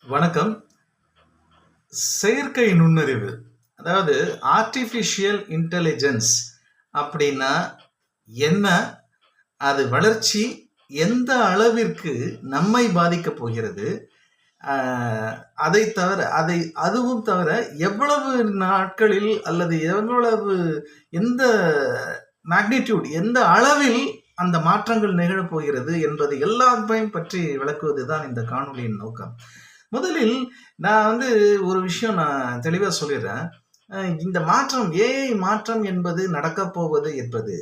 வணக்கம். செயற்கை நுண்ணறிவு, அதாவது ஆர்டிஃபிஷியல் இன்டெலிஜென்ஸ் அப்படின்னா என்ன? அது வளர்ச்சி எந்த அளவிற்கு நம்மை பாதிக்கப் போகிறது? அதை தவிர அதுவும் தவிர எவ்வளவு நாட்களில் அல்லது எவ்வளவு எந்த மேக்னிடியூட் எந்த அளவில் அந்த மாற்றங்கள் நிகழப் போகிறது என்பது எல்லாத்தையும் பற்றி விளக்குவது தான் இந்த காணொளியின் நோக்கம். முதலில் நான் ஒரு விஷயம் நான் தெளிவா சொல்லிடுறேன். இந்த மாற்றம் ஏஐ மாற்றம் என்பது நடக்கப் போவது என்பது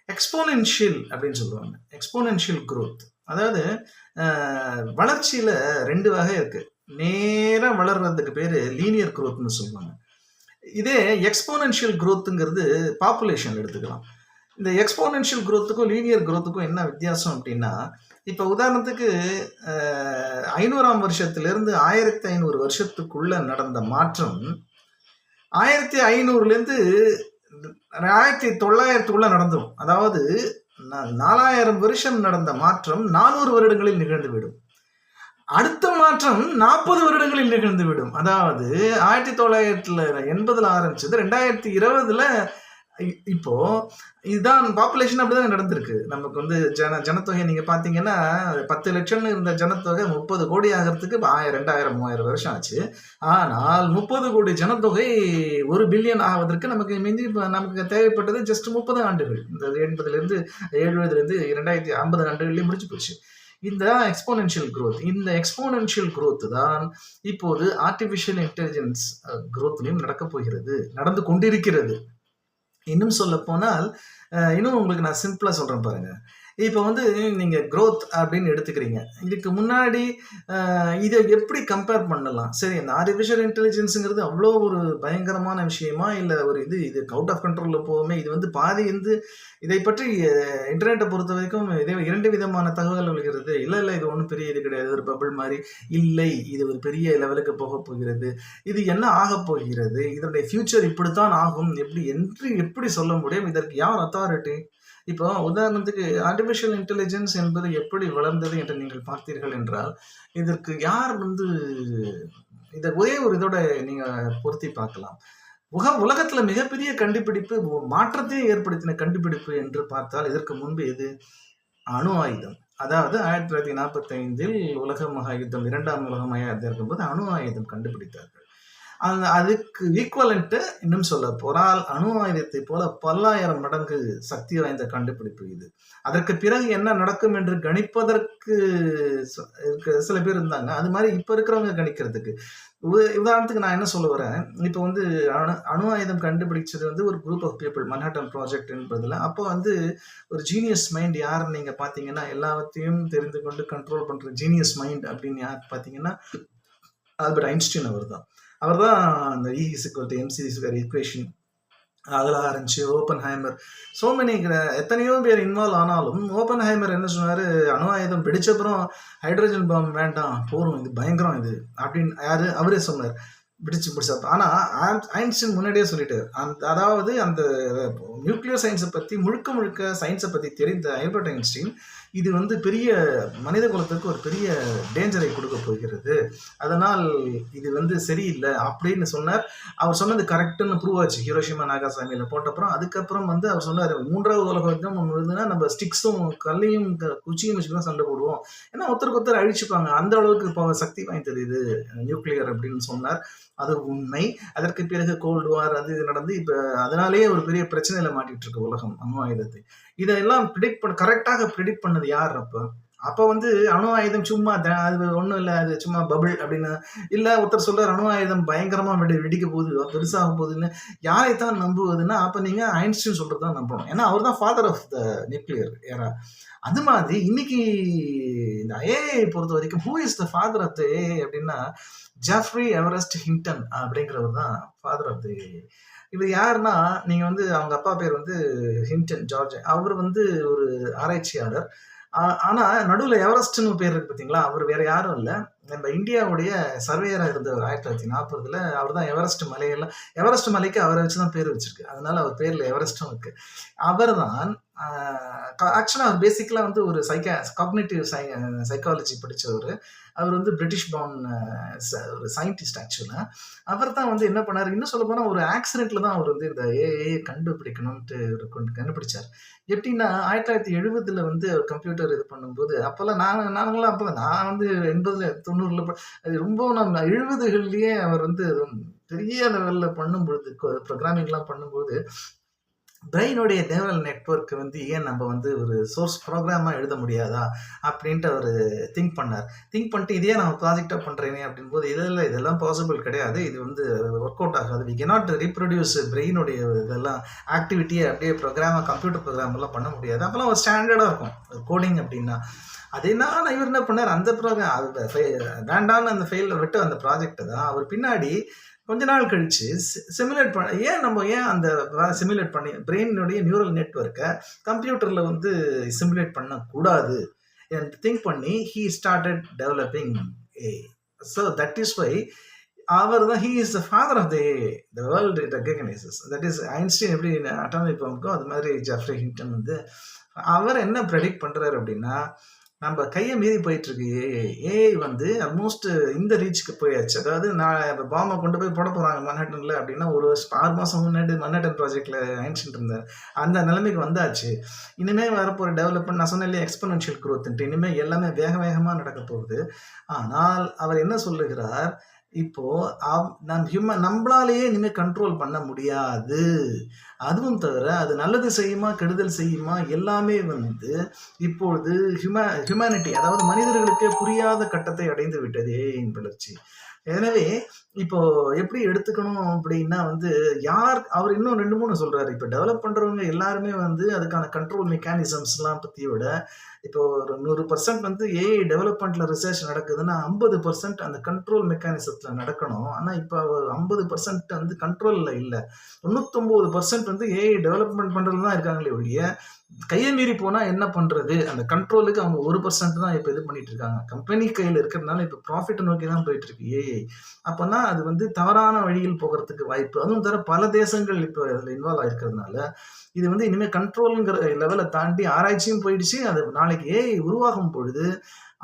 எக்ஸ்போனென்ஷியல் அப்படின்னு சொல்லுவாங்க. Exponential growth. அதாவது வளர்ச்சியில 2 வகை இருக்கு. நேரா வளர்றதுக்கு பேரு லீனியர் குரோத்ன்னு சொல்லுவாங்க. இதே எக்ஸ்போனென்ஷியல் குரோத்துங்கிறது பாப்புலேஷன் எடுத்துக்கலாம். இந்த எக்ஸ்போனென்ஷியல் குரோத்துக்கும் லீனியர் குரோத்துக்கும் என்ன வித்தியாசம் அப்படின்னா, இப்போ உதாரணத்துக்கு 500ஆம் வருஷத்திலிருந்து 1500 வருஷத்துக்குள்ள நடந்த மாற்றம் 1500லேருந்து 1900க்குள்ள நடந்துடும். அதாவது 4000 வருஷம் நடந்த மாற்றம் 400 வருடங்களில் நிகழ்ந்துவிடும். அடுத்த மாற்றம் 40 வருடங்களில் நிகழ்ந்துவிடும். அதாவது 1980ல ஆரம்பிச்சது 2020ல இப்போ இதுதான் பாப்புலேஷன் அப்படிதான் நடந்திருக்கு. நமக்கு ஜனத்தொகை நீங்க பாத்தீங்கன்னா 10 லட்சம்னு இருந்த ஜனத்தொகை 30 கோடி ஆகிறதுக்கு 1000 2000 3000 வருஷம் ஆச்சு. ஆனால் 30 கோடி ஜனத்தொகை 1 பில்லியன் ஆவதற்கு நமக்கு தேவைப்பட்டது ஜஸ்ட் 30 ஆண்டுகள். இந்த 80லிருந்து 70லிருந்து 2050 ஆண்டுகளிலே முடிச்சு போச்சு. இந்த எக்ஸ்போனென்ஷியல் குரோத். இந்த எக்ஸ்போனென்ஷியல் குரோத் தான் இப்போது ஆர்டிபிஷியல் இன்டெலிஜென்ஸ் குரோத்லையும் நடக்கப் போகிறது, நடந்து கொண்டிருக்கிறது. இன்னும் சொல்ல போனால் இன்னும் உங்களுக்கு நான் சிம்பிளா சொல்றேன் பாருங்க. இப்போ நீங்க growth அப்படின்னு எடுத்துக்கிறீங்க. இதுக்கு முன்னாடி இதை எப்படி கம்பேர் பண்ணலாம்? சரி, இந்த ஆர்டிஃபிஷியல் இன்டெலிஜென்ஸுங்கிறது அவ்வளோ ஒரு பயங்கரமான விஷயமா? இல்லை ஒரு இது அவுட் ஆஃப் கண்ட்ரோலில் போகுமே? இது பாதி இதை பற்றி இன்டர்நெட்டை பொறுத்த வரைக்கும் இதே 2 விதமான தகவல் வருகிறது. இல்லை இது ஒன்றும் பெரிய இது கிடையாது, ஒரு பபிள் மாதிரி. இல்லை, இது ஒரு பெரிய லெவலுக்கு போக போகிறது. இது என்ன ஆக போகிறது? இதனுடைய ஃபியூச்சர் இப்படித்தான் ஆகும் எப்படி சொல்ல முடியும்? இதற்கு யார் அத்தாரிட்டி? இப்போ உதாரணத்துக்கு ஆர்டிஃபிஷியல் இன்டெலிஜென்ஸ் என்பது எப்படி வளர்ந்தது என்று நீங்கள் பார்த்தீர்கள் என்றால், இதற்கு யார் இதை ஒரே ஒரு இதோட நீங்க பொருத்தி பார்க்கலாம். உலகத்துல மிகப்பெரிய கண்டுபிடிப்பு, மாற்றத்தையே ஏற்படுத்தின கண்டுபிடிப்பு என்று பார்த்தால் இதற்கு முன்பு எது? அணு ஆயுதம். அதாவது 1945 உலக மகா யுத்தம், 2ஆம் உலக மகா யுத்தம் இருக்கும்போது அணு ஆயுதம் கண்டுபிடித்தார்கள். அதுக்கு ஈக்குவலன்ட்டு இன்னும் சொல்ல போனால் அணு ஆயுதத்தை போல 10,000 மடங்கு சக்தி வாய்ந்த கண்டுபிடிப்பு இது. அதற்கு பிறகு என்ன நடக்கும் என்று கணிப்பதற்கு சில பேர் இருந்தாங்க. அது மாதிரி இப்ப இருக்கிறவங்க கணிக்கிறதுக்கு. உதாரணத்துக்கு நான் என்ன சொல்ல வரேன், இப்போ அணு ஆயுதம் கண்டுபிடிச்சது ஒரு group of people, Manhattan project என்பதுல. அப்போ ஒரு ஜீனியஸ் மைண்ட் யாருன்னு நீங்க பாத்தீங்கன்னா, எல்லாத்தையும் தெரிந்து கொண்டு கண்ட்ரோல் பண்ற ஜீனியஸ் மைண்ட் அப்படின்னு யார் பாத்தீங்கன்னா, ஆல்பர்ட் ஐன்ஸ்டீன். அவர் தான் அந்த E=mc² ஈக்குவேஷன் அதில் ஆரம்பிச்சு ஓப்பன்ஹைமர், எத்தனையோ பேர் இன்வால்வ் ஆனாலும் ஓப்பன்ஹைமர் என்ன சொன்னாரு, அணு ஆயுதம் பிடிச்சப்புறம் ஹைட்ரஜன் பாம் வேண்டாம், போரும், இது பயங்கரம் இது அப்படின்னு அவரே சொன்னார். பிடிச்சப்ப. ஆனா ஐன்ஸ்டீன் முன்னாடியே சொல்லிட்டாரு. அதாவது அந்த நியூக்ளியர் சயின்ஸை பத்தி முழுக்க சயின்ஸை பத்தி தெரிந்த ஆல்பர்ட் ஐன்ஸ்டீன், இது பெரிய மனித குலத்துக்கு ஒரு பெரிய டேஞ்சரை கொடுக்க போகிறது, அதனால் இது சரியில்லை அப்படின்னு சொன்னார். அவர் சொன்னது கரெக்டுன்னு ப்ரூவ் ஆச்சு. ஹிரோஷிமா நாகாசாமியில போட்டப்புறம் அதுக்கப்புறம் அவர் சொன்னார், 3வது உலக யுத்தம் ஒன்று இருந்ததுன்னா நம்ம ஸ்டிக்ஸும் கல்லையும் குச்சியும் வச்சுதான் சண்டை போடுவோம், ஏன்னா ஒருத்தருக்கு அழிச்சுப்பாங்க, அந்த அளவுக்கு சக்தி வாய்ந்தது இது நியூக்ளியர் அப்படின்னு சொன்னார். அது உண்மை. அதற்கு பிறகு கோல்டு வார் அது நடந்து இப்ப அதனாலேயே ஒரு பெரிய பிரச்சனையில மாட்டிட்டு இருக்கு உலகம், அணு ஆயுதத்தை. இதெல்லாம் கரெக்டாக ப்ரிடிக்ட் பண்ணது யார்? அப்ப அணு ஆயுதம் சும்மா அது ஒண்ணும் இல்லை, அது சும்மா பபிள் அப்படின்னு இல்ல. ஒருத்தர் சொல்றாரு அணு ஆயுதம் பயங்கரமா வெடிக்க போகுது, பெருசாக போகுதுன்னு. யாரைத்தான் நம்புவதுன்னா, அப்ப நீங்க ஐன்ஸ்டீன் சொல்றதுதான் நம்பணும். ஏன்னா அவர் தான் father of the nuclear era. அது மாதிரி இன்னைக்கு இந்த ஏஐ பொறுத்த வரைக்கும் who is the father of the AI அப்படின்னா, ஜெஃப்ரி எவரெஸ்ட் ஹிங்டன் அப்படிங்கிறவர் தான் ஃபாதர் ஆஃப் த ஏஐ. இவர் யாருன்னா, நீங்க அவங்க அப்பா பேர் ஹிங்டன் ஜார்ஜ். அவர் ஒரு ஆராய்ச்சியாளர். ஆனா நடுவுல எவரெஸ்ட்னு பேர் இருக்கு பாத்தீங்களா, அவர் வேற யாரும் இல்ல, நம்ம இந்தியாவுடைய சர்வேயரா இருந்தவர் 1940ல. அவர் தான் எவரெஸ்ட் மலைக்கு அவரை வச்சுதான் பேர் வச்சிருக்கு. அதனால அவர் பேர்ல எவரெஸ்டும் இருக்கு. அவர் தான் ஆக்சுவலா அவர் பேசிக்கலா வந்து ஒரு காக்னிட்டிவ் சைக்காலஜி படிச்சவரு. அவர் வந்து பிரிட்டிஷ் பவுன் ஒரு சயின்டிஸ்ட் ஆக்சுவலா. அவர் தான் வந்து என்ன பண்ணாரு, இன்னும் சொல்லப்போனா ஒரு ஆக்சிடென்ட்ல தான் அவர் வந்து இந்த ஏஐ கண்டுபிடிக்கணும்ன்ட்டு கண்டுபிடிச்சார். எப்படின்னா 1970ல வந்து கம்ப்யூட்டர் இது பண்ணும்போது, அப்பல்லாம் நாங்கலாம் அப்பதான் நான் வந்து 80ல 90ல அது ரொம்ப நம்ம 70கள்லயே அவர் வந்து பெரிய லெவல்ல பண்ணும்பொழுது, ப்ரோகிராமிங்லாம் பண்ணும்போது பிரெயினுடைய நியூரல் நெட்வொர்க் வந்து ஏன் நம்ம வந்து ஒரு சோர்ஸ் ப்ரோக்ராமா எழுத முடியாதா அப்படின்ட்டு அவர் திங்க் பண்ணார். திங்க் பண்ணிட்டு இதையே நான் ப்ராஜெக்டாக பண்ணுறேனே அப்படின்போது இதெல்லாம் பாசிபிள் கிடையாது, இது வந்து ஒர்க் அவுட் ஆகாது, வி கேனாட் ரீப்ரொடியூஸ் பிரெயினுடைய இதெல்லாம் ஆக்டிவிட்டியை அப்படியே கம்ப்யூட்டர் ப்ரோக்ராம் எல்லாம் பண்ண முடியாது. அப்போல்லாம் ஒரு ஸ்டாண்டர்டாக இருக்கும் கோடிங் அப்படின்னா. நான் இவர் என்ன பண்ணார், அந்த ப்ரோக்ராம் வேண்டான்னு அந்த ஃபெயிலில் விட்டு அந்த ப்ராஜெக்டை தான் அவர் பின்னாடி கொஞ்ச நாள் கழிச்சு சிமுலேட் அந்த சிமுலேட் பண்ணி பிரெயினுடைய நியூரல் நெட்வொர்க்கை கம்ப்யூட்டரில் வந்து சிமுலேட் பண்ணக்கூடாது திங்க் பண்ணி he started developing a. So that is why அவர் தான் he is the father of the world recognises. That is Einstein எப்படி அட்டாமிக் பாம்புக்கோ அது மாதிரி ஜெஃப்ரி ஹிங்டன் வந்து அவர் என்ன ப்ரெடிக்ட் பண்ணுறாரு அப்படின்னா, நம்ம கையை மீறி போயிட்டு இருக்கு ஏஐ வந்து ஆல்மோஸ்ட் இந்த ரீச்சுக்கு போயாச்சு. அதாவது நான் பாம்பை கொண்டு போய் போட போறாங்க மன்ஹாட்டன்ல அப்படின்னா ஒரு 6 மாசம் முன்னாடி மன்ஹாட்டன் ப்ராஜெக்ட்ல ஐன்ஸ்டீன் இருந்தார். அந்த நிலைமைக்கு வந்தாச்சு. இனிமே வரப்போற டெவலப்மெண்ட் நான் சொன்னேன் எக்ஸ்போனென்ஷியல் குரோத்ன்ட்டு, இனிமே எல்லாமே வேக வேகமா நடக்க போகுது. ஆனால் அவர் என்ன சொல்லுகிறார், இப்போ நம்மளாலேயே இனிமே கண்ட்ரோல் பண்ண முடியாது. அதுவும் தவிர அது நல்லது செய்யுமா கெடுதல் செய்யுமா எல்லாமே வந்து இப்பொழுது ஹியூமனிட்டி அதாவது மனிதர்களுக்கே புரியாத கட்டத்தை அடைந்து விட்டது ஏஐயின் வளர்ச்சி. எனவே இப்போ எப்படி எடுத்துக்கணும் அப்படின்னா வந்து அவர் இன்னும் 2-3 சொல்றாரு. இப்போ டெவலப் பண்றவங்க எல்லாருமே வந்து அதுக்கான கண்ட்ரோல் மெக்கானிசம்ஸ் எல்லாம் பத்தி விட, இப்போ ஒரு 100% வந்து ஏஐ டெவலப்மெண்ட்ல ரிசர்ச் நடக்குதுன்னா 50% அந்த கண்ட்ரோல் மெக்கானிசத்துல நடக்கணும். ஆனா இப்போ 50% வந்து கண்ட்ரோல்ல இல்லை, 99% வந்து ஏஐ டெவலப்மெண்ட் பண்றது தான் இருக்காங்களே ஒழிய கையை மீறி போனா என்ன பண்றது, அந்த கண்ட்ரோலுக்கு அவங்க 1% தான் இப்ப இது பண்ணிட்டு இருக்காங்க. கம்பெனி கையில இருக்கிறதுனால இப்ப ப்ராஃபிட் நோக்கி தான் போயிட்டு இருக்கு ஏஐ. அப்பனா அது வந்து தவறான வழியில் போகிறதுக்கு வாய்ப்பு. அதுவும் தவிர பல தேசங்கள் இப்ப அதுல இன்வால்வ் ஆயிருக்கிறதுனால இது வந்து இனிமே கண்ட்ரோல்ங்கிற லெவலை தாண்டி ஆராய்ச்சியும் போயிடுச்சு. அது நாளைக்கு ஏஐ உருவாகும் பொழுது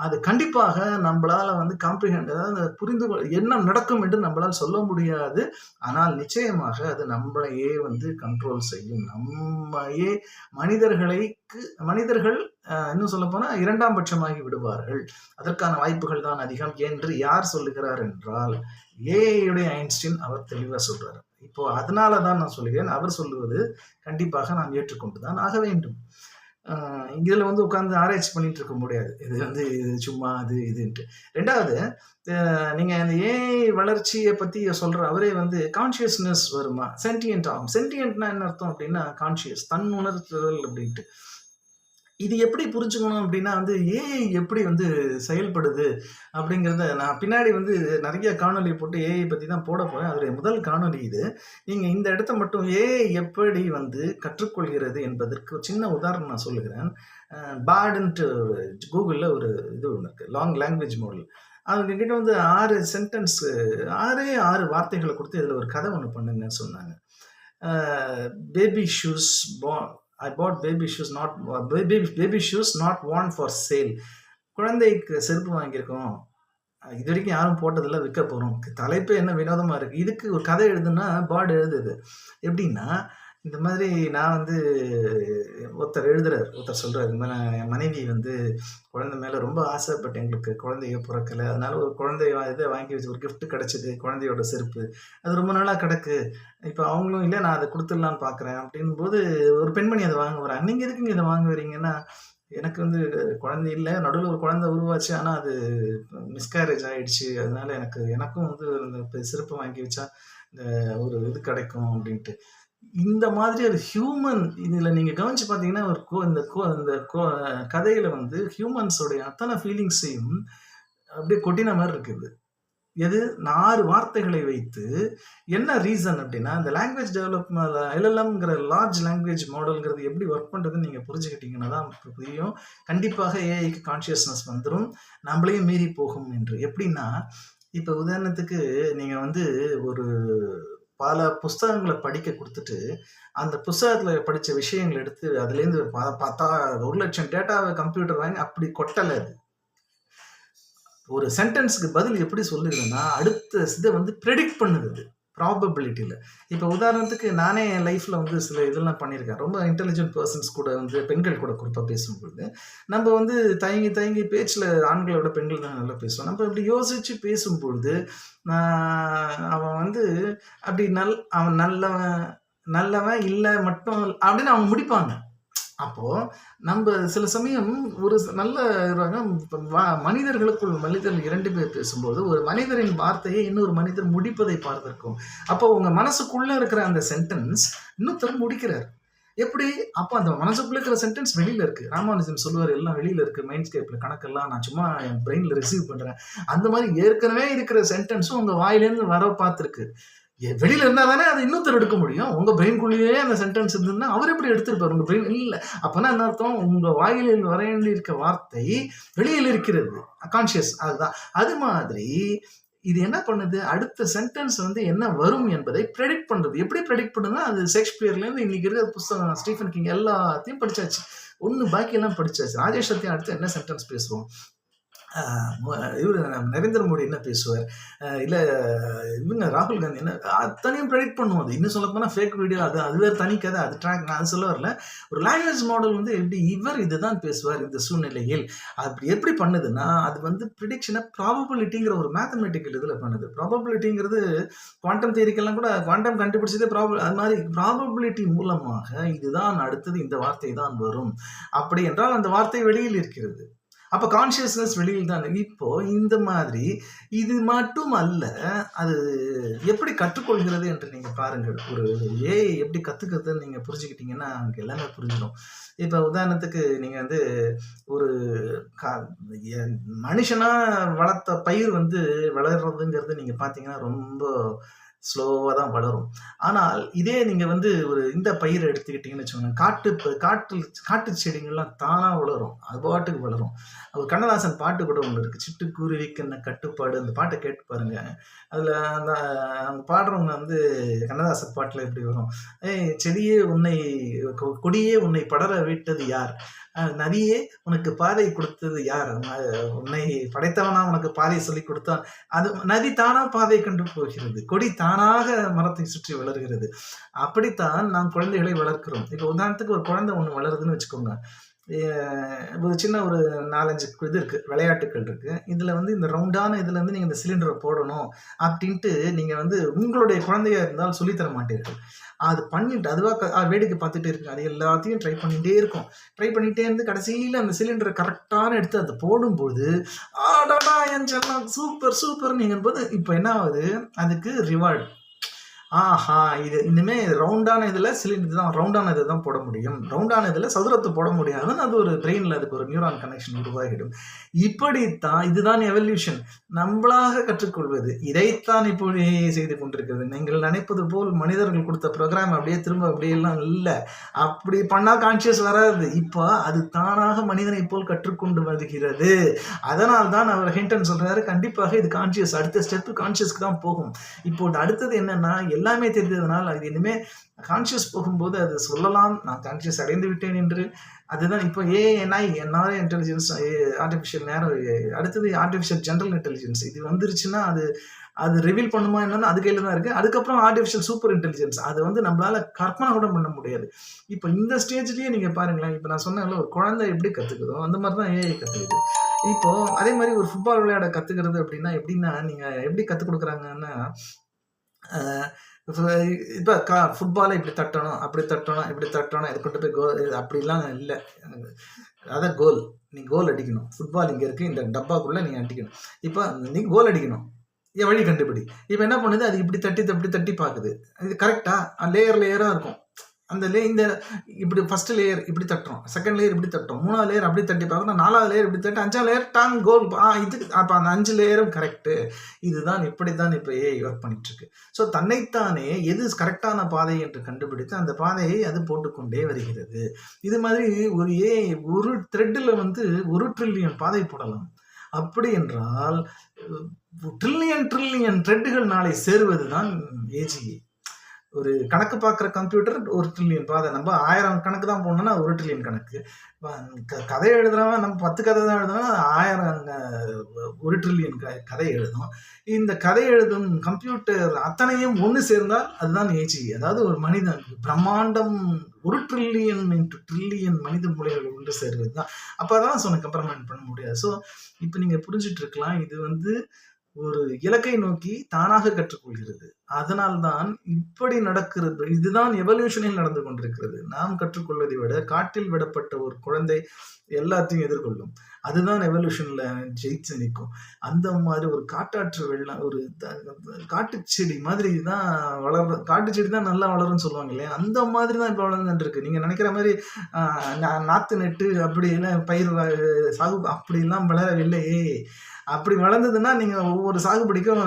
அது கண்டிப்பாக நம்மளால வந்து அதாவது புரிந்து என்ன நடக்கும் என்று நம்மளால் சொல்ல முடியாது. ஆனால் நிச்சயமாக அது நம்மளையே வந்து கண்ட்ரோல் செய்யும். நம்மையே மனிதர்கள் இன்னும் சொல்ல போனா 2ஆம் பட்சமாகி விடுவார்கள். அதற்கான வாய்ப்புகள் தான் அதிகம் என்று யார் சொல்லுகிறார் என்றால் ஏஐயுடைய ஐன்ஸ்டீன் அவர் தெளிவா சொல்றாரு. இப்போ அதனாலதான் நான் சொல்லுகிறேன், அவர் சொல்லுவது கண்டிப்பாக நாம் ஏற்றுக்கொண்டுதான் ஆக வேண்டும். இதுல வந்து உட்கார்ந்து ஆராய்ச்சி பண்ணிட்டு இருக்க முடியாது. இது வந்து சும்மா அது இதுன்ட்டு. 2வது நீங்க இந்த ஏஐ வளர்ச்சியை பத்தி சொல்ற அவரே வந்து கான்சியஸ்னஸ் வருமா, சென்டியன்ட் ஆகும். சென்டியன்ட்னா என்ன அர்த்தம் அப்படின்னா கான்சியஸ், தன் உணர்த்துதல் அப்படின்ட்டு. இது எப்படி புரிஞ்சுக்கணும் அப்படின்னா வந்து ஏஐ எப்படி வந்து செயல்படுது அப்படிங்கிறத நான் பின்னாடி வந்து நிறைய காணொலி போட்டு ஏஐ பற்றி தான் போட போகிறேன். அதோடைய முதல் காணொலி இது. நீங்கள் இந்த இடத்த மட்டும் ஏஐ எப்படி வந்து கற்றுக்கொள்கிறது என்பதற்கு ஒரு சின்ன உதாரணம் நான் சொல்லுகிறேன். பாடுன்ட்டு கூகுளில் ஒரு இது ஒன்று இருக்குது, லாங் லாங்குவேஜ் மாடல். அவங்க கிட்ட வந்து 6 வார்த்தைகளை கொடுத்து இதில் ஒரு கதை ஒன்று பண்ணுங்கன்னு சொன்னாங்க. Baby shoes I bought baby shoes not worn for sale. குழந்தைக்கு செருப்பு வாங்கியிருக்கோம், இது வரைக்கும் யாரும் போட்டதில்லை, விற்க போகிறோம். தலைப்பு என்ன வினோதமாக இருக்குது. இதுக்கு ஒரு கதை எழுதுனா பாட் எழுதுது எப்படின்னா, இந்த மாதிரி நான் வந்து ஒருத்தர் சொல்கிறார், இந்த மாதிரி என் மனைவி வந்து குழந்தை மேலே ரொம்ப ஆசைப்பட்டு எங்களுக்கு குழந்தைய பிறக்கலை, அதனால ஒரு இதை வாங்கி வச்சு ஒரு கிஃப்ட் கிடச்சிது, குழந்தையோட செருப்பு. அது ரொம்ப நாளாக கிடக்கு. இப்போ அவங்களும் இல்லை, நான் அதை கொடுத்துடலான்னு பார்க்குறேன் அப்படின் போது ஒரு பெண்மணி அதை வாங்க வராங்க. நீங்கள் எதுக்குங்க இதை வாங்க வரீங்கன்னா, எனக்கு வந்து குழந்தை இல்லை, நடுவில் ஒரு குழந்தை உருவாச்சு, ஆனால் அது மிஸ்கேரேஜ் ஆகிடுச்சு, அதனால எனக்கும் வந்து இந்த செருப்பு வாங்கி வச்சா இந்த ஒரு இது கிடைக்கும் அப்படின்ட்டு. இந்த மாதிரி ஒரு ஹியூமன் இதில் நீங்கள் கவனிச்சு பார்த்தீங்கன்னா இந்த கதையில் வந்து ஹியூமன்ஸோடைய அத்தனை ஃபீலிங்ஸையும் அப்படியே கொட்டின மாதிரி இருக்குது. எது 6 வார்த்தைகளை வைத்து என்ன ரீசன் அப்படின்னா, இந்த லாங்குவேஜ் டெவலப்மெண்ட் எல்எல்எம்ங்கிற லார்ஜ் லாங்குவேஜ் மாடல்ங்கிறது எப்படி ஒர்க் பண்ணுறதுன்னு நீங்கள் புரிஞ்சுக்கிட்டீங்கன்னா தான் புரியும். கண்டிப்பாக ஏஐக்கு கான்ஷியஸ்னஸ் வந்துடும், நம்மளையும் மீறி போகும் என்று. எப்படின்னா, இப்போ உதாரணத்துக்கு நீங்கள் வந்து ஒரு பல புஸ்தகங்கள படிக்க குடுத்துட்டு, அந்த புஸ்தகத்துல படிச்ச விஷயங்கள எடுத்து அதுலேருந்து பார்த்தா 1,00,000 டேட்டாவ கம்ப்யூட்டர் வாங்கி அப்படி கொட்டல அது. ஒரு சென்டென்ஸ்க்கு பதில் எப்படி சொல்லுதுன்னா, அடுத்த இத வந்து பிரெடிக்ட் பண்ணுது அது. ப்ராபபிலிட்டில. இப்ப உதாரணத்துக்கு நானே என் லைஃப்ல வந்து சில இதெல்லாம் பண்ணியிருக்கேன். ரொம்ப இன்டெலிஜென்ட் பெர்சன்ஸ் கூட வந்து பெண்கள் கூட குறிப்பா பேசும்பொழுது, நம்ம வந்து தயங்கி தயங்கி பேச்சுல ஆண்கள விட பெண்கள் தான் நல்லா பேசுவோம். நம்ம இப்படி யோசிச்சு பேசும்பொழுது, அவன் வந்து அப்படி அவன் நல்லவன் நல்லவன் இல்ல மட்டும் அப்படின்னு அவங்க முடிப்பாங்க. அப்போ நம்ப சில சமயம் ஒரு நல்ல ரகம் மனிதர்களுக்குள் மனிதர்கள் 2 பேர் பேசும்போது, ஒரு மனிதரின் வார்த்தையை இன்னொரு மனிதர் முடிப்பதை பார்த்திருக்கோம். அப்போ உங்க மனசுக்குள்ள இருக்கிற அந்த சென்டென்ஸ் இன்னொருத்தர் முடிக்கிறார். எப்படி? அப்ப அந்த மனசுக்குள்ள இருக்கிற சென்டென்ஸ் வெளியில இருக்கு. ராமானுஜன் சொல்லுவாரு, "எல்லாம் வெளியில இருக்கு. மைண்ட்ஸ்கேப்ல கணக்கெல்லாம் நான் சும்மா என் பிரெயின்ல ரிசீவ் பண்றேன்." அந்த மாரி ஏற்கனவே இருக்கிற சென்டென்ஸும் உங்க வாயிலேருந்து வர பார்த்திருக்கு. வெளியில இருந்தா தானே அது இன்னொருத்தர் எடுக்க முடியும். உங்க பிரெயின்குள்ளேயே அந்த சென்டென்ஸ் இருந்ததுன்னா, அவர் எப்படி எடுத்திருப்பாரு? உங்க பிரெயின் இல்ல. அப்பன்னா என்ன அர்த்தம்? உங்க வாயிலில் வர வேண்டியிருக்க வார்த்தை வெளியில் இருக்கிறது. கான்ஷியஸ் அதுதான். அது மாதிரி இது என்ன பண்ணுது? அடுத்த சென்டென்ஸ் வந்து என்ன வரும் என்பதை பிரெடிக்ட் பண்றது. எப்படி பிரெடிக்ட் பண்ணுதுன்னா, அது ஷேக்ஸ்பியர்லேருந்து இன்னைக்கு இருக்கிற புஸ்தகம் ஸ்டீஃபன் கிங் எல்லாத்தையும் படிச்சாச்சு. ஒண்ணு பாக்கி எல்லாம் படிச்சாச்சு. ராஜேஷ் சத்தியன் அடுத்து என்ன சென்டென்ஸ் பேசுவோம்? இவரு நரேந்திர மோடி என்ன பேசுவார்? இல்ல இவங்க ராகுல் காந்தி என்ன அத்தனையும் ப்ரெடிக்ட் பண்ணுவோம். அது இன்னும் சொல்லப்போனா ஃபேக் வீடியோ அது வேற தனி கதை. அது ட்ராக் நான் அது சொல்ல வரல. ஒரு லாங்குவேஜ் மாடல் வந்து எப்படி இவர் இதுதான் பேசுவார் இந்த சூழ்நிலையில். அப்படி எப்படி பண்ணுதுன்னா, அது வந்து ப்ரிடிக்ஷன ப்ராபபிலிட்டிங்கிற ஒரு மேத்தமேட்டிக்கல் இதுல பண்ணுது. ப்ராபபிலிட்டிங்கிறது குவாண்டம் தியரிக்கெல்லாம் கூட குவாண்டம் கண்டுபிடிச்சதே அது மாதிரி ப்ராபபிலிட்டி மூலமாக இதுதான் அடுத்தது இந்த வார்த்தை தான் வரும். அப்படி என்றால் அந்த வார்த்தை வெளியில் இருக்கிறது. அப்ப கான்ஷியஸ்னஸ் வெளியில் தான். இப்போ இந்த மாதிரி இது மட்டும் அல்ல, அது எப்படி கற்றுக்கொள்கிறது என்று நீங்க பாருங்கள். ஒரு ஏஐ எப்படி கத்துக்கிறதுன்னு நீங்க புரிஞ்சுக்கிட்டீங்கன்னா, உங்களுக்கு எல்லாமே புரிஞ்சிடும். இப்ப உதாரணத்துக்கு நீங்க வந்து ஒரு க மனுஷனா வளர்த்த பயிர் வந்து வளர்றதுங்கிறது நீங்க பார்த்தீங்கன்னா, ரொம்ப ஸ்லோவா தான் வளரும். ஆனால் இதே நீங்க வந்து ஒரு இந்த பயிர எடுத்துக்கிட்டீங்கன்னு வச்சுக்கோங்க, காட்டு செடிங்கள்லாம் தானா வளரும். அது பாட்டுக்கு வளரும். ஒரு கண்ணதாசன் பாட்டு கூட ஒண்ணு இருக்கு. "சிட்டுக்குருவிக்கு என்ன கட்டுப்பாடு" அந்த பாட்ட கேட்டு பாருங்க. அதுல அந்த அவங்க பாடுறவங்க வந்து கண்ணதாசன் பாட்டுல எப்படி வரும்? "ஏய் செடியே உன்னை கொடியே உன்னை படர விட்டது யார்? நதியே உனக்கு பாதை கொடுத்தது யார்? உன்னை படைத்தவனா உனக்கு பாதை சொல்லிக் கொடுத்தான்." அது நதி தானா பாதை கண்டு போகிறது. கொடி தானாக மரத்தை சுற்றி வளர்கிறது. அப்படித்தான் நாம் குழந்தைகளை வளர்க்கிறோம். இப்ப உதாரணத்துக்கு ஒரு குழந்தை ஒண்ணு வளருதுன்னு வச்சுக்கோங்க. ஒரு சின்ன ஒரு 4, 5 இது இருக்கு. விளையாட்டுக்கள் இருக்கு. இதுல வந்து இந்த ரவுண்டான இதுல இருந்து நீங்க இந்த சிலிண்டர போடணும் அப்படின்ட்டு நீங்க வந்து உங்களுடைய குழந்தையா இருந்தால் சொல்லி தர மாட்டீர்கள். அது பண்ணிட்டு அதுவா வேடிக்கை பார்த்துட்டே இருக்கு. அது எல்லாத்தையும் ட்ரை பண்ணிட்டே இருக்கும். ட்ரை பண்ணிட்டே இருந்து கடைசியில அந்த சிலிண்டர கரெக்டான எடுத்து அத போடும்போது, "அடடா என் செல்லம் சூப்பர் சூப்பர்ன்னுங்கும்போது" இப்ப என்ன ஆகுது? அதுக்கு ரிவார்ட். ஆஹா! இது இனிமே ரவுண்டான இதுல ரவுண்டான இத தான் போட முடியும். ரவுண்டான இதுல சதுரத்த போட முடியாதுன்னு அது ஒரு பிரெயின்ல அதுக்கு ஒரு நியூரான் கனெக்ஷன் உருவாகிடும். இப்படித்தான் இதுதான் எவல்யூஷன். நம்பளாக கற்றுக்கொள்வது. இதைத்தான் இப்போ AI செய்து கொண்டிருக்கிறது. நீங்கள் நினைப்பது போல் மனிதர்கள் கொடுத்த புரோகிராம் அப்படியே திரும்ப அப்படியெல்லாம் இல்ல. அப்படி பண்ணா கான்ஷியஸ் வராது. இப்போ அது தானாக மனிதனைப் போல் கற்றுக்கொண்டு வருகிறது. அதனால் தான் அவர் ஹிண்டன் சொல்றாரு, கண்டிப்பாக இது கான்ஷியஸ். அடுத்த ஸ்டெப் கான்ஷியஸ்க்கு தான் போகும். இப்போ அடுத்தது என்னன்னா, எல்லாமே தெரிந்ததுனால் அது இனிமே கான்ஷியஸ் போகும்போது அது சொல்லலாம், நான் கான்ஷியஸ் அடைந்து விட்டேன் என்று. அதுதான் இப்போ ஏஎன்ஐ நாரோ இன்டெலிஜென்ஸ், ஆர்டிஃபிஷியல் நேரோ, அடுத்தது ஆர்டிஃபிஷியல் ஜெனரல் இன்டெலிஜென்ஸ். இது வந்துருச்சுன்னா அது அது ரிவீல் பண்ணுமா என்னன்னு அது கையில தான் இருக்கு. அதுக்கப்புறம் ஆர்டிஃபிஷியல் சூப்பர் இன்டெலிஜென்ஸ். அது வந்து நம்மளால கற்பனை கூட பண்ண முடியாது. இப்போ இந்த ஸ்டேஜ்லயே நீங்க பாருங்களேன். இப்போ நான் சொன்னேன்ல, ஒரு குழந்தை எப்படி கத்துக்குதோ அந்த மாதிரி தான் ஏஐ கத்துக்குது. இப்போ அதே மாதிரி ஒரு ஃபுட்பால் விளையாட கத்துக்கிறது எப்படின்னா நீங்க எப்படி கத்துக் கொடுக்குறாங்கன்னா, இப்ப ஃபுட்பால இப்படி தட்டணும், அப்படி தட்டணும், இப்படி தட்டணும், இத கொண்டு போய் கோல் அப்படிலாம் இல்ல. அதான் கோல். நீ கோல் அடிக்கணும். ஃபுட்பால் இங்க இருக்கு. இந்த டப்பாக்குள்ள நீ அடிக்கணும். இப்ப நீ கோல் அடிக்கணும். என் வழி கண்டுபிடி. இப்ப என்ன பண்ணுது? அது இப்படி தட்டி பாக்குது. இது கரெக்ட்டா? லேயரா இருக்கும். அந்த இந்த இப்படி ஃபர்ஸ்ட் லேயர் இப்படி தட்டுறோம், செகண்ட் லேயர் இப்படி தட்டுறோம், 3வது லேயர் அப்படி தட்டி பார்க்கணும், 4வது லேயர் இப்படி தட்டி 5வது லேயர் டாங் கோல். இதுக்கு அப்போ அந்த 5 லேயரும் கரெக்டு. இதுதான் இப்படித்தான் இப்போ ஏஐ ஒர்க் பண்ணிட்டு இருக்கு. ஸோ தன்னைத்தானே எது கரெக்டான பாதை என்று கண்டுபிடித்து அந்த பாதையை அது போட்டுக்கொண்டே வருகிறது. இது மாதிரி ஒரு ஏஐ ஒரு த்ரெட்டில் வந்து 1 ட்ரில்லியன் பாதை போடலாம். அப்படி என்றால் ட்ரில்லியன் த்ரெட்டுகள் நாளை சேருவது தான் ஏஜிஏ. ஒரு கணக்கு பார்க்குற கம்ப்யூட்டர் 1 ட்ரில்லியன் பாதை. நம்ம 1000 கணக்கு தான் போடணும்னா 1 ட்ரில்லியன் கணக்கு. கதை எழுதுறவன் நம்ம 10 கதை தான் எழுதுனா 1000 1 ட்ரில்லியன் கதை எழுதும். இந்த கதை எழுதும் கம்ப்யூட்டர் அத்தனையும் ஒன்று சேர்ந்தால் அதுதான் ஏஜி. அதாவது ஒரு மனிதன் பிரம்மாண்டம் 1 ட்ரில்லியன் இன்ட்டு ட்ரில்லியன் மனித மூளைகள் ஒன்று சேர்வது தான். அப்போ தான் சொன்ன கம்பேர்மெண்ட் பண்ண முடியாது. ஸோ இப்போ நீங்கள் புரிஞ்சுட்டு இருக்கலாம், இது வந்து ஒரு இலக்கை நோக்கி தானாக கற்றுக்கொள்கிறது. அதனால்தான் இப்படி நடக்கிறது. இதுதான் எவல்யூஷனில் நடந்து கொண்டிருக்கிறது. நாம் கற்றுக்கொள்வதை விட காட்டில் விடப்பட்ட ஒரு குழந்தை எல்லாத்தையும் எதிர்கொள்ளும். அதுதான் எவல்யூஷன்ல ஜெயிச்சு நிற்கும். அந்த மாதிரி ஒரு காட்டாற்று வெள்ளம், ஒரு காட்டு செடி மாதிரி தான் வளர்ற. காட்டு செடி தான் நல்லா வளரும்னு சொல்லுவாங்க இல்லையா, அந்த மாதிரி தான் இப்போ வளர்ந்துட்டு இருக்கு. நீங்க நினைக்கிற மாதிரி நாத்து நட்டு அப்படி எல்லாம் பயிர் சாகு அப்படிலாம் வளரவில்லையே. அப்படி வளர்ந்ததுன்னா நீங்க ஒவ்வொரு சாகுபடிக்கும்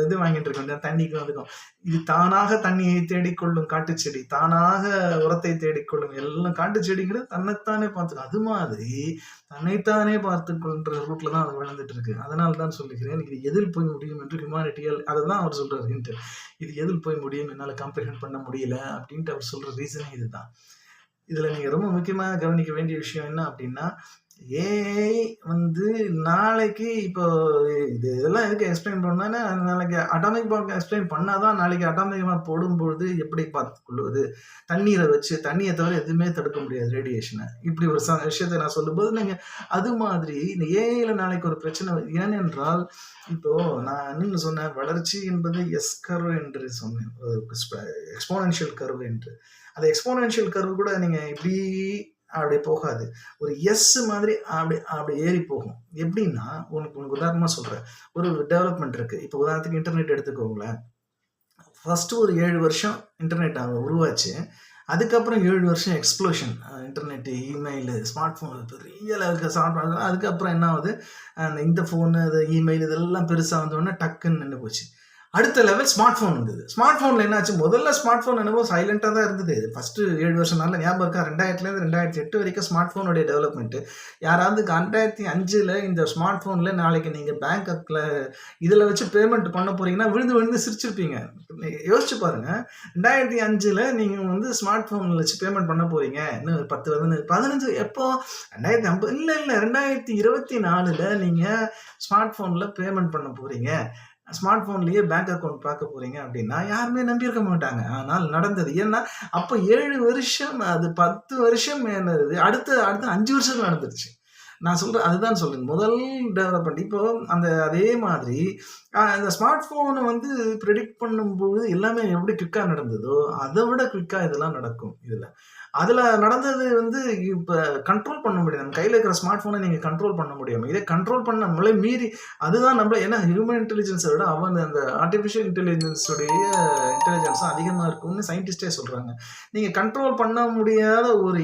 இது வாங்கிட்டு இருக்க தண்ணிக்கும் அதுக்கும். இது தானாக தண்ணியை தேடிக்கொள்ளும் காட்டு செடி, தானாக உரத்தை தேடிக்கொள்ளும். எல்லாம் காட்டு செடிங்கிறது தன்னைத்தானே பார்த்துக்கும். அது மாதிரி தன்னைத்தானே பார்த்து கொள்ற ரூட்ல தான் அது வளர்ந்துட்டு இருக்கு. அதனால தான் சொல்லுகிறேன், இது எதில் போய் முடியும் என்று ஹியூமானிட்டியால். அதை தான் அவர் சொல்றாரு ஹிண்ட். இது எதில் போய் முடியும், என்னால் காம்ப்ரிஹெண்ட் பண்ண முடியல அப்படின்ட்டு அவர் சொல்ற ரீசனே இதுதான். இதுல நீங்க ரொம்ப முக்கியமாக கவனிக்க வேண்டிய விஷயம் என்ன அப்படின்னா, ஏஐ வந்து நாளைக்கு இப்போ இதெல்லாம் எதுக்கு எக்ஸ்பிளைன் பண்ணோன்னா, நாளைக்கு அட்டாமிக் பாம்பு எக்ஸ்பிளைன் பண்ணாதான் நாளைக்கு அட்டாமிக் பாம்பு போடும்பொழுது எப்படி பார்த்துக்கொள்வது, தண்ணீரை வச்சு தண்ணியை தவிர எதுவுமே தடுக்க முடியாது ரேடியேஷனை. இப்படி ஒரு விஷயத்தை நான் சொல்லும்போது நீங்கள் அது மாதிரி இந்த ஏஐயில் நாளைக்கு ஒரு பிரச்சனை. ஏனென்றால் இப்போ நான் இன்னும் சொன்னேன், வளர்ச்சி என்பது எஸ் கர்வ் என்று சொன்னேன், எக்ஸ்போனென்ஷியல் கர்வ் என்று. அந்த எக்ஸ்போனென்ஷியல் கர்வ் கூட நீங்கள் இப்படி அப்படி போகாது, ஒரு எஸ் மாதிரி அப்படி அப்படி ஏறி போகும். எப்படின்னா உனக்கு உதாரணமாக சொல்கிறேன், ஒரு டெவலப்மெண்ட் இருக்குது. இப்போ உதாரணத்துக்கு இன்டர்நெட் எடுத்துக்கோங்களேன். ஃபஸ்ட்டு ஒரு 7 வருஷம் இன்டர்நெட் உருவாச்சு. அதுக்கப்புறம் 7 வருஷம் explosion. Internet, email, smart phone பெரிய லெவலுக்கு ஸ்மார்ட் ஃபோன். அதுக்கப்புறம் என்ன ஆகுது, இந்த ஃபோனு, அது இமெயில் இதெல்லாம் பெருசாக வந்தோடனே டக்குன்னு நின்று போச்சு. அடுத்த லெவல் ஸ்மார்ட் ஃபோன் வந்தது. ஸ்மார்ட் ஃபோனில் என்னாச்சு, முதல்ல ஸ்மார்ட் ஃபோன் என்னவோ சைலண்டாக தான் இருந்தது. ஃபஸ்ட்டு 7 வருஷம் நல்ல ஞாபகம் இருக்கா, 2000லேருந்து 2008 வரைக்கும் ஸ்மார்ட் ஃபோனுடைய டெவலப்மெண்ட்டு. யாராவது 2005 இந்த ஸ்மார்ட் ஃபோனில் நாளைக்கு நீங்கள் பேங்க் அக்கில் இதில் வச்சு பேமெண்ட் பண்ண போகிறீங்கன்னா விழுந்து விழுந்து சிரிச்சிருப்பீங்க. யோசிச்சு பாருங்கள், 2005 நீங்கள் வந்து ஸ்மார்ட் ஃபோனில் வச்சு பேமெண்ட் பண்ண போகிறீங்க. இன்னும் 10 15 எப்போ 2050 இல்லை 2024 நீங்கள் ஸ்மார்ட் ஃபோனில் பேமெண்ட் பண்ண போகிறீங்க, ஸ்மார்ட் ஃபோன்லேயே பேங்க் அக்கௌண்ட் பார்க்க போகிறீங்க அப்படின்னா யாருமே நம்பியிருக்க மாட்டாங்க. ஆனால் நடந்தது. ஏன்னா அப்போ 7 வருஷம், அது 10 வருஷம் என்னது, அடுத்த 5 வருஷம் நடந்துருச்சு. நான் சொல்கிறேன், அதுதான் சொல்கிறேன், முதல் டெவலப்மெண்ட். இப்போ அதே மாதிரி இந்த ஸ்மார்ட் ஃபோனை வந்து ப்ரெடிக்ட் பண்ணும்போது எல்லாமே எப்படி குவிக்காக நடந்ததோ அதை விட குவிக்காக இதெல்லாம் நடக்கும். அதில் நடந்தது வந்து இப்போ கண்ட்ரோல் பண்ண முடியாது. நம்ம கையில் இருக்கிற ஸ்மார்ட் ஃபோனை நீங்கள் கண்ட்ரோல் பண்ண முடியாமல், இதை கண்ட்ரோல் பண்ண நம்மளே மீறி அதுதான் நம்மள. ஏன்னா ஹியூமன் இன்டெலிஜென்ஸை விட அந்த ஆர்டிஃபிஷியல் இன்டெலிஜென்ஸுடைய இன்டெலிஜென்ஸும் அதிகமாக இருக்கும்னு சயின்டிஸ்டே சொல்கிறாங்க. நீங்கள் கண்ட்ரோல் பண்ண முடியாத ஒரு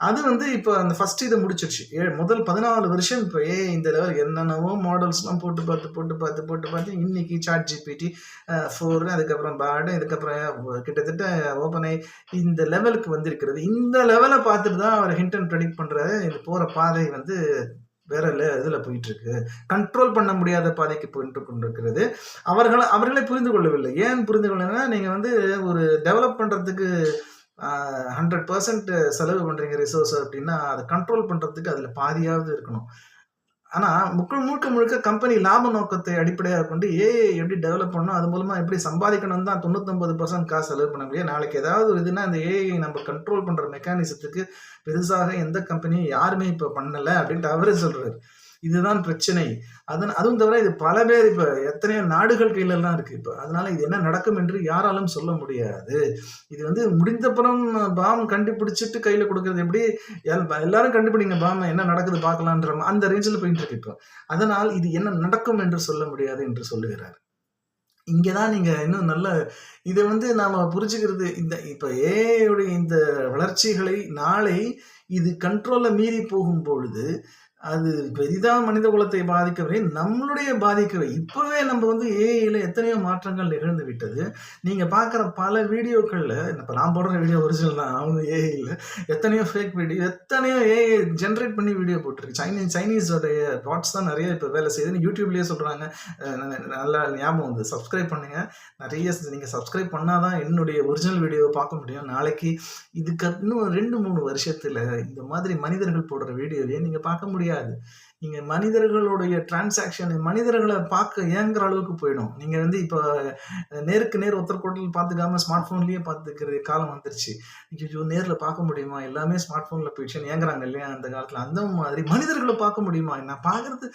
அது வந்து இப்போ அந்த ஃபஸ்ட் இதை முடிச்சிருச்சு. முதல் 14 வருஷம் இப்போ இந்த லெவல் என்னென்னவோ மாடல்ஸ்லாம் போட்டு பார்த்து இன்னைக்கு ChatGPT 4, அதுக்கப்புறம் பேர்டு, இதுக்கப்புறம் கிட்டத்தட்ட ஓப்பனை இந்த லெவலுக்கு வந்திருக்கிறது. இந்த லெவலை பார்த்துட்டு தான் அவர் ஹிண்ட் அண்ட் ப்ரெடிக்ட் பண்ணுறாரு. இது போகிற பாதை வந்து வேற இதில் போயிட்டு இருக்கு, கண்ட்ரோல் பண்ண முடியாத பாதைக்கு போயிட்டு கொண்டிருக்கிறது. அவர்களே புரிந்து கொள்ளவில்லை. ஏன் புரிந்து கொள்ளலைன்னா, நீங்கள் வந்து ஒரு டெவலப் பண்ணுறதுக்கு 100% செலவு பண்ணுறீங்க ரிசோர்ஸ் அப்படின்னா அதை கண்ட்ரோல் பண்ணுறதுக்கு அதில் பாதியாவது இருக்கணும். ஆனால் முழுக்க கம்பெனி லாப நோக்கத்தை அடிப்படையாக கொண்டு ஏஐ எப்படி டெவலப் பண்ணணும், அது மூலமாக எப்படி சம்பாதிக்கணும் தான் 99% காசு செலவு பண்ண முடியாது. நாளைக்கு ஏதாவது ஒரு இதுனா அந்த ஏஐ நம்ம கண்ட்ரோல் பண்ணுற மெக்கானிசத்துக்கு பெருசாக எந்த கம்பெனியும் யாருமே இப்போ பண்ணலை அப்படின்ட்டு அவரே சொல்கிறார். இதுதான் பிரச்சனை. அதுவும் தவிர இது பல பேர் இப்போ எத்தனையோ நாடுகள் கையிலெல்லாம் இருக்குது இப்போ. அதனால இது என்ன நடக்கும் என்று யாராலும் சொல்ல முடியாது. இது வந்து முடிந்தப்புறம் பாம் கண்டுபிடிச்சிட்டு கையில் கொடுக்கறது எப்படி, எல்லாரும் கண்டுபிடிங்க பாம், என்ன நடக்குது பார்க்கலான்ற அந்த ரேஞ்சில் போயிட்டு இருக்கு இப்போ. அதனால் இது என்ன நடக்கும் என்று சொல்ல முடியாது என்று சொல்லுகிறார். இங்கே தான் நீங்கள் இன்னும் நல்ல இதை வந்து நாம் புரிஞ்சுக்கிறது. இப்போ ஏஐயுடைய இந்த வளர்ச்சிகளை நாளை இது கண்ட்ரோலில் மீறி போகும் பொழுது அது பெரிதா மனித குலத்தை பாதிக்கவில்லை, நம்மளுடைய பாதிக்கவை. இப்பவே நம்ம வந்து ஏஐல எத்தனையோ மாற்றங்கள் நிகழ்ந்து விட்டது. நீங்க பார்க்குற பல வீடியோக்கள்ல இப்ப நான் போடுற வீடியோ ஒரிஜினல் தான். அவங்க ஏஐல எத்தனையோ ஃபேக் வீடியோ, எத்தனையோ ஏஐ ஜெனரேட் பண்ணி வீடியோ போட்டுருக்கு. சைனீஸோடைய பாட்ஸ் தான் நிறைய இப்ப வேலை செய்யுதுன்னு யூடியூப்லயே சொல்றாங்க. நல்லா ஞாபகம் வந்து சப்ஸ்கிரைப் பண்ணுங்க. நிறைய நீங்க சப்ஸ்கிரைப் பண்ணாதான் என்னுடைய ஒரிஜினல் வீடியோவை பார்க்க முடியும். நாளைக்கு இதுக்கு இன்னும் 2-3 வருஷத்துல இந்த மாதிரி மனிதர்கள் போடுற வீடியோவையே நீங்க பார்க்க முடியாது. நீங்க மனிதர்களுடைய டிரான்சாக்ஷன், மனிதர்களை பார்க்க ஏங்குற அளவுக்கு போயிடும். நீங்க வந்து இப்போ நேருக்கு நேர் ஒருத்தர் கூட்டல் பார்த்துக்காம ஸ்மார்ட் போன்லயே பார்த்துக்கிற காலம் வந்துருச்சு. ஐயோ நேர்ல பார்க்க முடியுமா, எல்லாமே ஸ்மார்ட் போன்ல போயிடுச்சுன்னு ஏங்குறாங்க இல்லையா அந்த காலத்துல. அந்த மாதிரி மனிதர்களை பார்க்க முடியுமா, நான் பார்க்கறது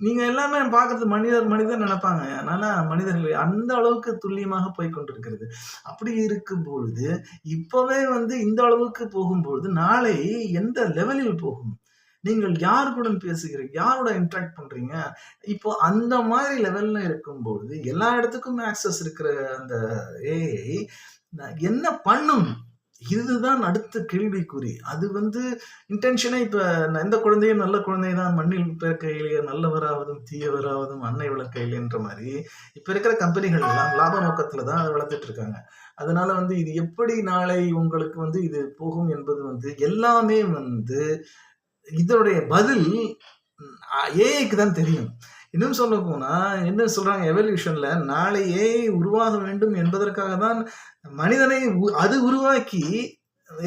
நீங்க எல்லாமே பார்க்கறது மனிதர் நினைப்பாங்க. ஆனா மனிதர்கள் அந்த அளவுக்கு துல்லியமாக போய் கொண்டிருக்கிறது. அப்படி இருக்கும் பொழுது இப்பவே வந்து இந்த அளவுக்கு போகும்பொழுது நாளை எந்த லெவலில் போகும்? நீங்கள் யாருடன் பேசுகிறீங்க, யாரோட இன்டராக்ட் பண்றீங்க? இப்போ அந்த மாதிரி லெவல்ல இருக்கும்பொழுது எல்லா இடத்துக்கும் ஆக்சஸ் இருக்கிற அந்த ஏஐ என்ன பண்ணும்? இதுதான் அடுத்த கேள்விக்குறி. அது வந்து இன்டென்ஷனே இப்ப எந்த குழந்தையும் நல்ல குழந்தை தான், மண்ணில் பிறக்கையிலேயே நல்லவராவதும் தீயவராவதும் அன்னை வளர்க்கையிலேன்ற மாதிரி இப்ப இருக்கிற கம்பெனிகள் எல்லாம் லாப நோக்கத்துல தான் வளர்த்துட்டு இருக்காங்க. அதனால வந்து இது எப்படி நாளை உங்களுக்கு வந்து இது போகும் என்பது வந்து எல்லாமே வந்து இதோடைய பதில் ஏஐக்கு தான் தெரியும். இன்னும் சொல்ல போனா என்ன சொல்றாங்க, எவல்யூஷன்ல நாளை ஏஐ உருவாக வேண்டும் என்பதற்காக தான் மனிதனை அது உருவாக்கி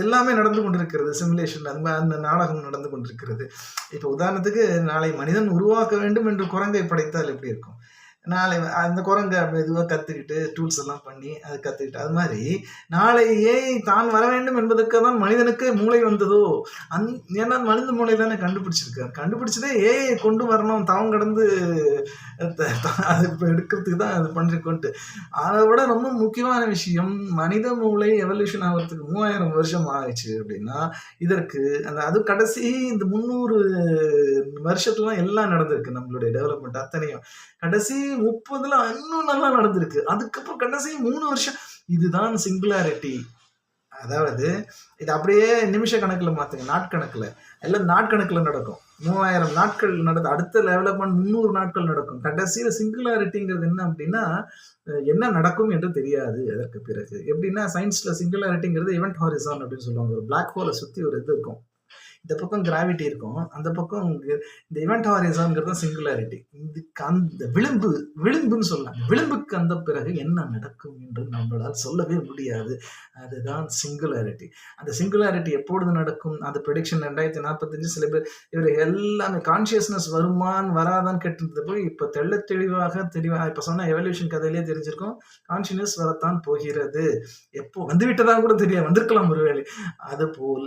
எல்லாமே நடந்து கொண்டிருக்கிறது. சிமுலேஷன் அந்த நாடகம் நடந்து கொண்டிருக்கிறது. இப்ப உதாரணத்துக்கு நாளை மனிதன் உருவாக்க வேண்டும் என்று குரங்கை படைத்தால் எப்படி இருக்கும்? நாளை அந்த குரங்க மெதுவாக கற்றுக்கிட்டு டூல்ஸ் எல்லாம் பண்ணி அது கற்றுக்கிட்டு அது மாதிரி நாளை ஏஐ தான் வர வேண்டும் என்பதற்கு தான் மனிதனுக்கு மூளை வந்ததோ? ஏன்னா மனித மூளை தானே கண்டுபிடிச்சிருக்காரு. கண்டுபிடிச்சதே ஏஐ கொண்டு வரணும், தவம் கடந்து அது இப்போ எடுக்கிறதுக்கு தான் அது பண்ணிருக்கோன்ட்டு. அதை விட ரொம்ப முக்கியமான விஷயம், மனித மூளை எவல்யூஷன் ஆகிறதுக்கு 3000 வருஷம் ஆயிடுச்சு அப்படின்னா இதற்கு அது கடைசி இந்த 300 வருஷத்துலாம் எல்லாம் நடந்திருக்கு. நம்மளுடைய டெவலப்மெண்ட் அத்தனையும் கடைசி 30ல இன்னும் நல்லா நடந்திருக்கு. அதுக்கப்புறம் கடைசி 3 வருஷம் இதுதான் சிங்குலாரிட்டி. அதாவது இது அப்படியே நிமிஷ கணக்குல மாத்துங்க, நாட்கணக்குல. எல்லாம் நாட்கணக்குல நடக்கும். 3000 நாட்கள் நடந்து அடுத்த டெவலப்மெண்ட் 300 நாட்கள் நடக்கும். கடைசியில சிங்குலாரிட்டிங்கிறது என்ன அப்படின்னா என்ன நடக்கும் என்று தெரியாது அதற்கு பிறகு. எப்படின்னா சயின்ஸ்ல சிங்குலாரிட்டிங்கிறது இவெண்ட் ஹாரிசான் அப்படின்னு சொல்லுவாங்க. ஒரு பிளாக் ஹோலை சுத்தி ஒரு இது இருக்கும். இந்த பக்கம் கிராவிட்டி இருக்கும், அந்த பக்கம் இந்த இவெண்ட் ஹாரிசான்ங்கிறது தான் சிங்குலாரிட்டி. இதுக்கு அந்த விளிம்புன்னு சொல்லலாம். விளிம்புக்கு அந்த பிறகு என்ன நடக்கும் என்று நம்மளால் சொல்லவே முடியாது. அதுதான் சிங்குலாரிட்டி. அந்த சிங்குலாரிட்டி எப்பொழுது நடக்கும்? அந்த ப்ரெடிக்ஷன் 2045. சில பேர் இவர் எல்லாமே கான்சியஸ்னஸ் வருமான் வராதான் கேட்டிருந்தது போய் இப்போ தெளிவாக இப்போ சொன்ன எவல்யூஷன் கதையிலே தெரிஞ்சிருக்கும், கான்சியஸ்னஸ் வரத்தான் போகிறது. எப்போ வந்துவிட்டதாக கூட தெரியாது, வந்திருக்கலாம் ஒருவேளை. அதுபோல்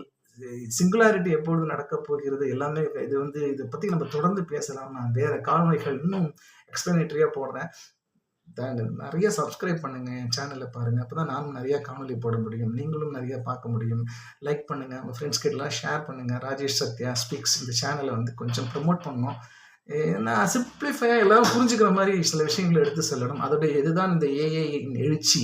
சிங்குலாரிட்டி எப்பொழுது நடக்க போகிறது எல்லாமே இது வந்து இதை பத்தி நம்ம தொடர்ந்து பேசலாம். நான் வேற காணொளிகள் இன்னும் எக்ஸ்பிளனேட்டரியா போடுறேன். நிறைய சப்ஸ்கிரைப் பண்ணுங்க, என் சேனலை பாருங்க. அப்பதான் நானும் நிறைய காணொலி போட முடியும், நீங்களும் நிறைய பார்க்க முடியும். லைக் பண்ணுங்க, உங்க ஃப்ரெண்ட்ஸ் கிட்டலாம் ஷேர் பண்ணுங்க. ராஜேஷ் சத்யா ஸ்பீக்ஸ் இந்த சேனலை வந்து கொஞ்சம் ப்ரமோட் பண்ணணும். நான் சிம்பிளிஃபையா எல்லாரும் புரிஞ்சுக்கிற மாதிரி சில விஷயங்களை எடுத்து சொல்லணும். அதோடைய இதுதான் இந்த ஏஐ எழுச்சி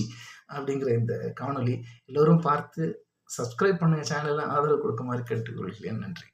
அப்படிங்கிற இந்த காணொலி. எல்லோரும் பார்த்து சப்ஸ்கிரைப் பண்ணுங்க, சேனலில் ஆதரவு கொடுக்குமாறு கேட்டுக்கொள்கிறேன். நன்றி.